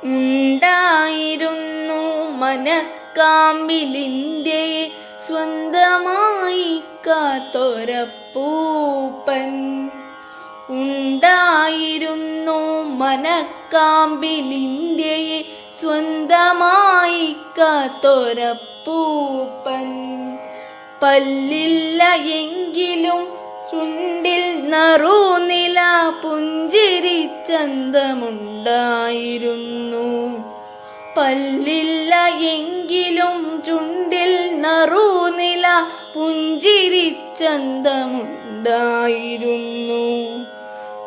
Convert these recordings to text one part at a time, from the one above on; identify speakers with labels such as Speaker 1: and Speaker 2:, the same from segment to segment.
Speaker 1: ഉണ്ടായിരുന്നു മനക്കാമ്പിലിന്ത്യയെ സ്വന്തമായി കാത്തൊരപ്പൂപ്പൻ. ഉണ്ടായിരുന്നു മനക്കാമ്പിലിന്ത്യയെ സ്വന്തമായി കാത്തൊരപ്പൂപ്പൻ. പല്ലില്ല എങ്കിലും ചുണ്ടിൽ നറുനില പുഞ്ചിരി ചന്തമുണ്ടായിരുന്നു. പല്ലില്ല എങ്കിലും ചുണ്ടിൽ നറുനില പുഞ്ചിരി ചന്തമുണ്ടായിരുന്നു.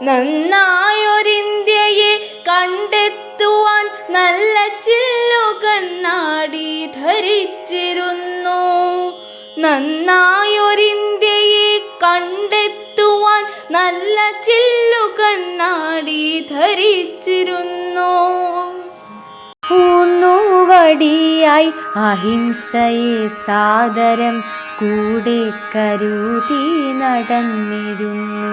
Speaker 1: നന്നായൊരിന്ത്യയെ കണ്ടെത്തുവാൻ നല്ല ചില്ലുകണ്ണാടി ധരിച്ചിരുന്നു. നന്നായൊരിന്ത്യയെ കണ്ടെത്തുവാൻ നല്ല ചില്ലുകണ്ണാടി ധരിച്ചിരുന്നു.
Speaker 2: ഊന്നുവടിയായി അഹിംസയെ സാദരം കൂടെ കരുതി നടന്നിരുന്നു.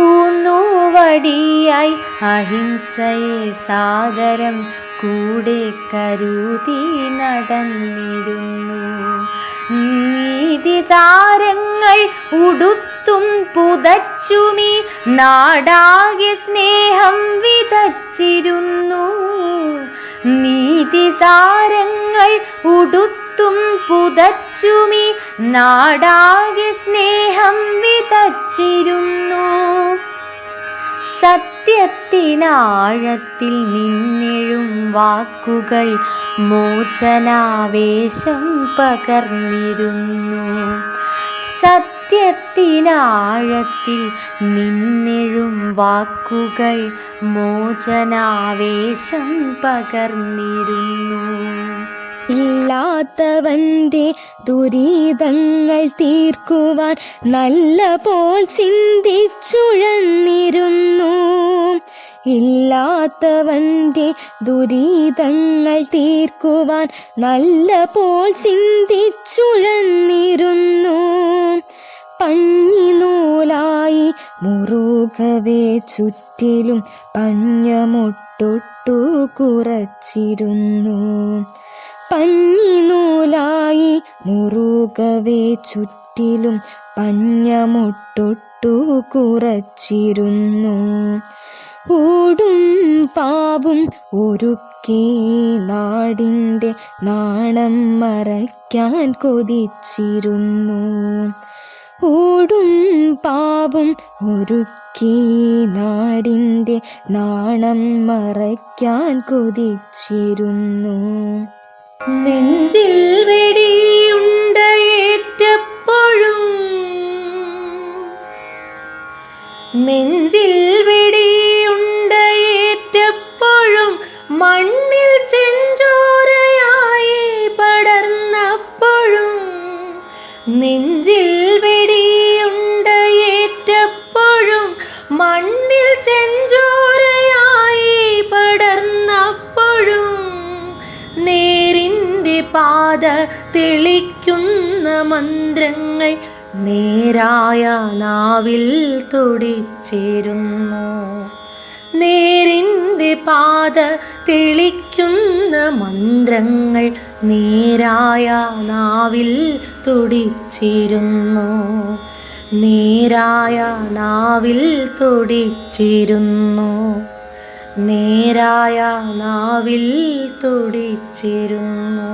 Speaker 2: ഊന്നുവടിയായി അഹിംസയെ സാദരം കൂടെ കരുതി നടന്നിരുന്നു. നീതിസാരങ്ങൾ ഉടുത്തും പുതച്ചുമീ നാടാകെ സ്നേഹം വിതച്ചിരുന്നു. നീതിസാരങ്ങൾ ഉടുത്തും പുതച്ചുമീ നാടാകെ സ്നേഹം വിതച്ചിരുന്നു. സത്യത്തിനാഴത്തിൽ നിന്നെഴും വാക്കുകൾ മോചനാവേശം പകർന്നിരുന്നു. സത്യത്തിനാഴത്തിൽ നിന്നെഴും വാക്കുകൾ മോചനാവേശം പകർന്നിരുന്നു.
Speaker 3: ഇല്ലാത്തവന്റെ ദുരിതങ്ങൾ തീർക്കുവാൻ നല്ല പോൽ ചിന്തിച്ചുഴന്നിരുന്നു. ഇല്ലാത്തവന്റെ ദുരിതങ്ങൾ തീർക്കുവാൻ നല്ല പോൽ ചിന്തിച്ചുഴന്നിരുന്നു. പഞ്ഞിനൂലായി മുറുകവേ ചുറ്റിലും പഞ്ഞമൊട്ടൊട്ടു കുറച്ചിരുന്നു. പഞ്ഞിനൂലായി മുറുകവേ ചുറ്റിലും പഞ്ഞമൊട്ടൊട്ടു കുറച്ചിരുന്നു. ഊടും പാവും ഒരുക്കി നാടിൻ്റെ നാണം മറയ്ക്കാൻ കൊതിച്ചിരുന്നു. ഊടും പാവും ഒരുക്കി നാടിൻ്റെ നാണം മറയ്ക്കാൻ കൊതിച്ചിരുന്നു.
Speaker 1: നെഞ്ചിൽ വെടിയുണ്ടയേറ്റപ്പോഴും നെഞ്ചിൽ വെടിയുണ്ടയേറ്റപ്പോഴും മണ്ണിൽ ചെഞ്ചോരയായി പടർന്നപ്പോഴും നെഞ്ചിൽ വെടിയുണ്ടയേറ്റപ്പോഴും മണ്ണിൽ ചെഞ്ചോരയായി പടർന്നപ്പോഴും നേരിൻ്റെ പാത തെളിക്കുന്ന മന്ത്രങ്ങൾ നേരായ നാവിൽ തുടിച്ചേരുന്നു. നേരിൻ്റെ പാത തെളിക്കുന്ന മന്ത്രങ്ങൾ നേരായ നാവിൽ തുടിച്ചേരുന്നു. നേരായ നാവിൽ തുടിച്ചേരുന്നു. നേരായ നാവിൽ തുടിച്ചേരുന്നു.